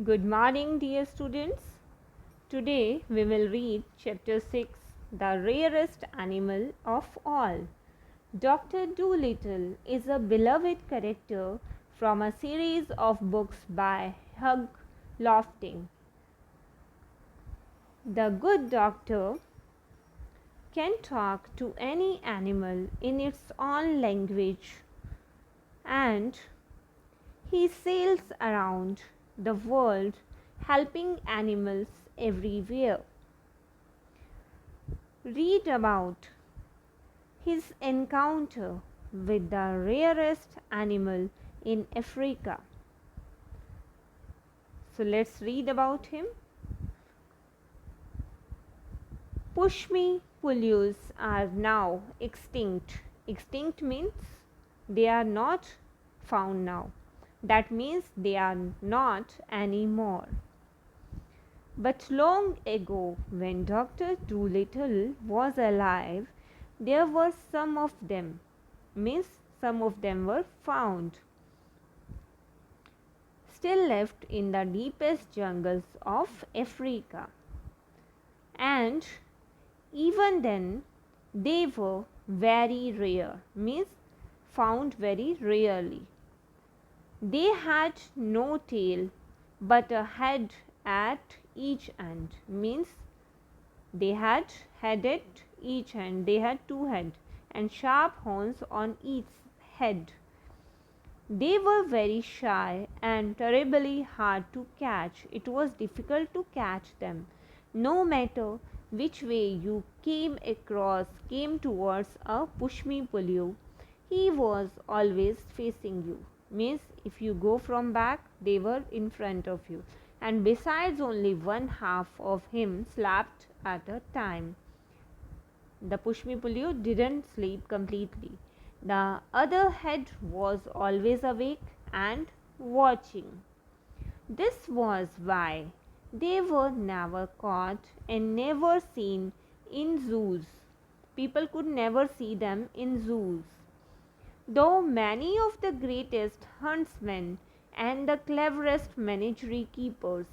Good morning, dear students. Today we will read Chapter 6, The Rarest Animal of All. Dr. Dolittle is a beloved character from a series of books by Hugh Lofting. The good doctor can talk to any animal in its own language, and he sails around the world helping animals everywhere. Read about his encounter with the rarest animal in Africa. So let's read about him. Pushmi pulleys are now extinct. Extinct means they are not found now. That means they are not anymore. But long ago, when Dr. Dolittle was alive, there were some of them. Means some of them were found. Still left in the deepest jungles of Africa. And even then, they were very rare. Means found very rarely. They had no tail but a head at each end. Means they had head at each end. They had two heads and sharp horns on each head. They were very shy and terribly hard to catch. It was difficult to catch them. No matter which way you came towards a pushmi pullew, he was always facing you. Means if you go from back, they were in front of you. And besides, only one half of him slept at a time. The pushmi pullew didn't sleep completely. The other head was always awake and watching. This was why they were never caught and never seen in zoos. People could never see them in zoos. Though many of the greatest huntsmen and the cleverest menagerie keepers,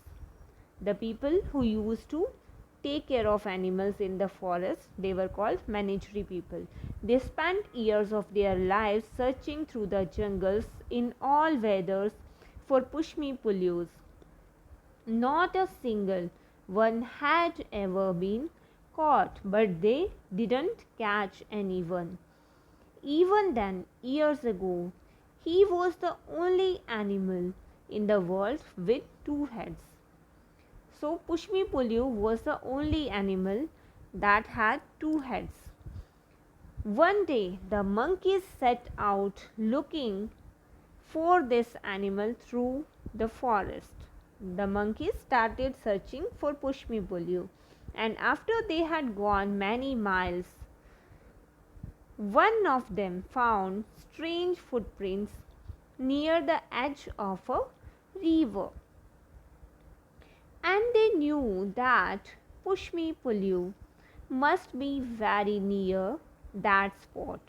the people who used to take care of animals in the forest, they were called menagerie people. They spent years of their lives searching through the jungles in all weathers for pushmi pullews. Not a single one had ever been caught, but they didn't catch anyone. Even then, years ago, he was the only animal in the world with two heads. So, Pushmi Pullew was the only animal that had two heads. One day, the monkeys set out looking for this animal through the forest. The monkeys started searching for Pushmi Pullew, and after they had gone many miles, one of them found strange footprints near the edge of a river, and they knew that Pushmi Pullew must be very near that spot.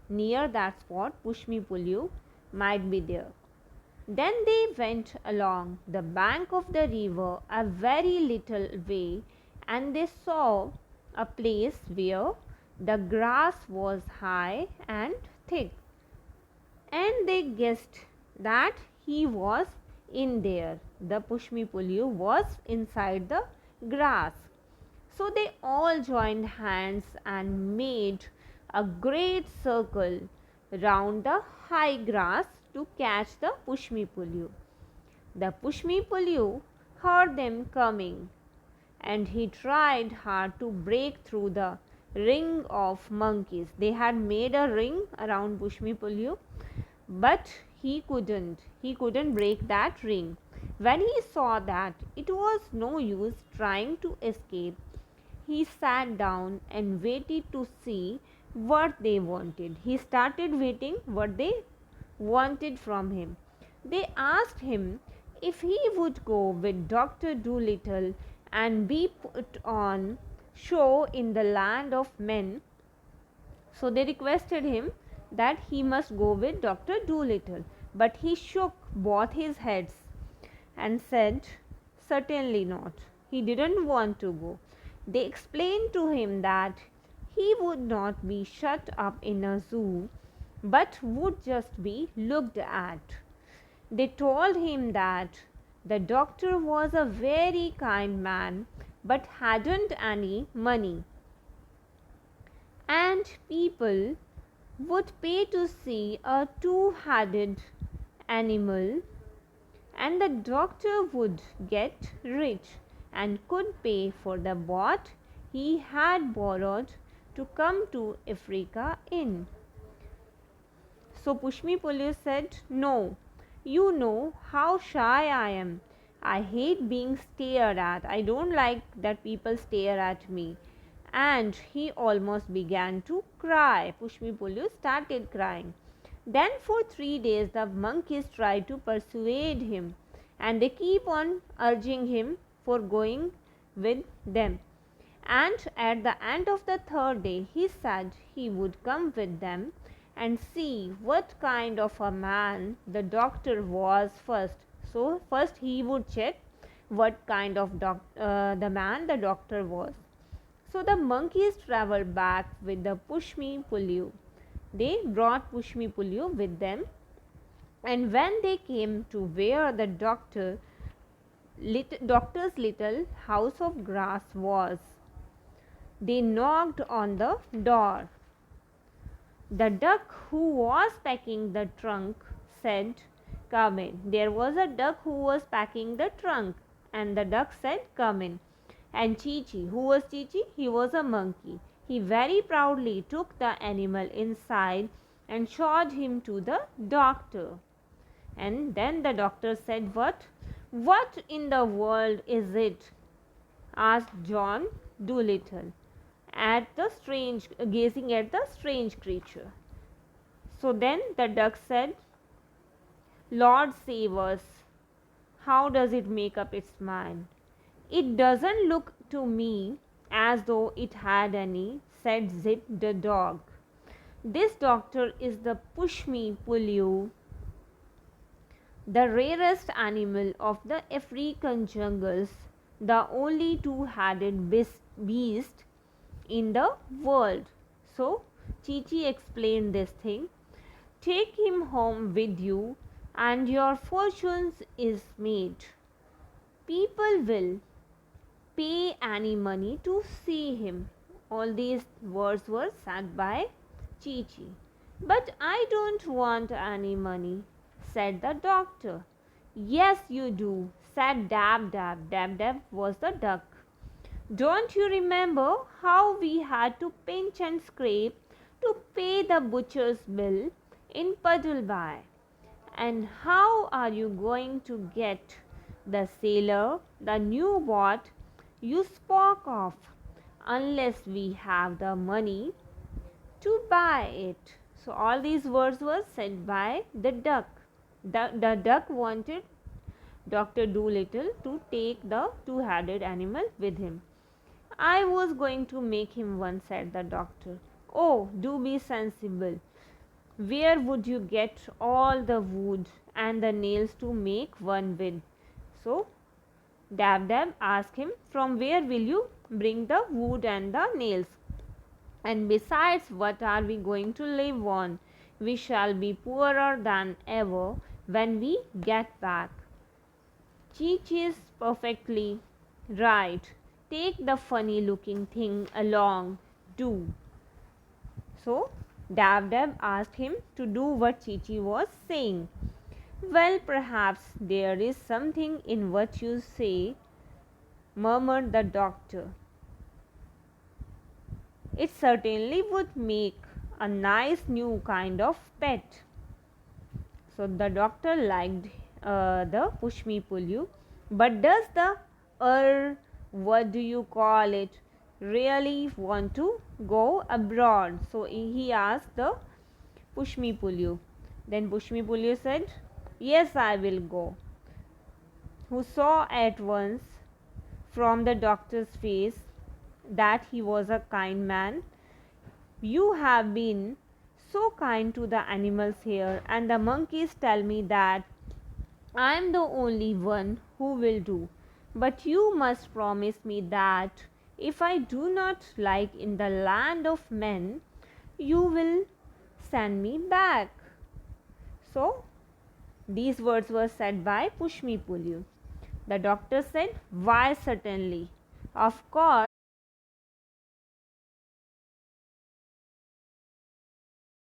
Near that spot, Pushmi Pullew might be there. Then they went along the bank of the river a very little way, and they saw a place where the grass was high and thick, and they guessed that he was in there. The Pushmi Pullew was inside the grass. So they all joined hands and made a great circle round the high grass to catch the Pushmi Pullew. The Pushmi Pullew heard them coming, and he tried hard to break through the ring of monkeys. They had made a ring around Pushmi Pullew, but he couldn't break that ring. When he saw that it was no use trying to escape, he sat down and waited to see what they wanted. He started waiting what they wanted from him. They asked him if he would go with Dr. Dolittle and be put on show in the land of men. So they requested him that he must go with Dr. Dolittle, but he shook both his heads. and said, certainly not. He didn't want to go. They explained to him that he would not be shut up in a zoo but would just be looked at. They told him that the doctor was a very kind man but hadn't any money, and people would pay to see a two-headed animal, and the doctor would get rich and could pay for the boat he had borrowed to come to Africa in. So Pushmi said, no, you know how shy I am. I hate being stared at. I don't like that people stare at me. And he almost began to cry. Pushmi started crying. Then for 3 days the monkeys tried to persuade him, and they keep on urging him for going with them. And at the end of the third day he said he would come with them and see what kind of a man the doctor was first. So first he would check what kind of the man the doctor was. So the monkeys travelled back with the Pushmi Pulyu. They brought Pushmi Pulyu with them, and when they came to where the doctor's little house of grass was, they knocked on the door. The duck who was packing the trunk said, come in. There was a duck who was packing the trunk, and the duck said, come in. And Chi-Chi, who was Chi-Chi? He was a monkey. He very proudly took the animal inside and showed him to the doctor. And then the doctor said, what? What in the world is it? Asked John Dolittle, gazing at the strange creature. So then the duck said, Lord save us, how does it make up its mind? It doesn't look to me as though it had any, said Zip the dog. This doctor is the Pushmi Pulyu, the rarest animal of the African jungles, the only two-headed beast in the world. So Chi-Chi explained this thing. Take him home with you and your fortunes is made. People will pay any money to see him. All these words were said by Chi-Chi. But I don't want any money, said the doctor. Yes, you do, said Dab Dab. Dab Dab was the duck. Don't you remember how we had to pinch and scrape to pay the butcher's bill in Puddleby? And how are you going to get the sailor the new boat you spoke of unless we have the money to buy it? So all these words were said by the duck. The duck wanted Dr. Dolittle to take the two-headed animal with him. I was going to make him one, said the doctor. Oh, do be sensible. Where would you get all the wood and the nails to make one with? So Dab Dab asked him, from where will you bring the wood and the nails? And besides, what are we going to live on? We shall be poorer than ever when we get back. Chi-Chi is perfectly right. Take the funny looking thing along, do. So Dab Dab asked him to do what Chi-Chi was saying. Well, perhaps there is something in what you say, murmured the doctor. It certainly would make a nice new kind of pet. So the doctor liked the Pushmi Pulyu, but does the what do you call it, really want to go abroad? So he asked the Pushmi Pulyu. Then Pushmi Pulyu said, yes, I will go. Who saw at once from the doctor's face that he was a kind man. You have been so kind to the animals here, and the monkeys tell me that I am the only one who will do. But you must promise me that if I do not like in the land of men, you will send me back. So, these words were said by Pushmi Pulyu. The doctor said, why certainly? Of course.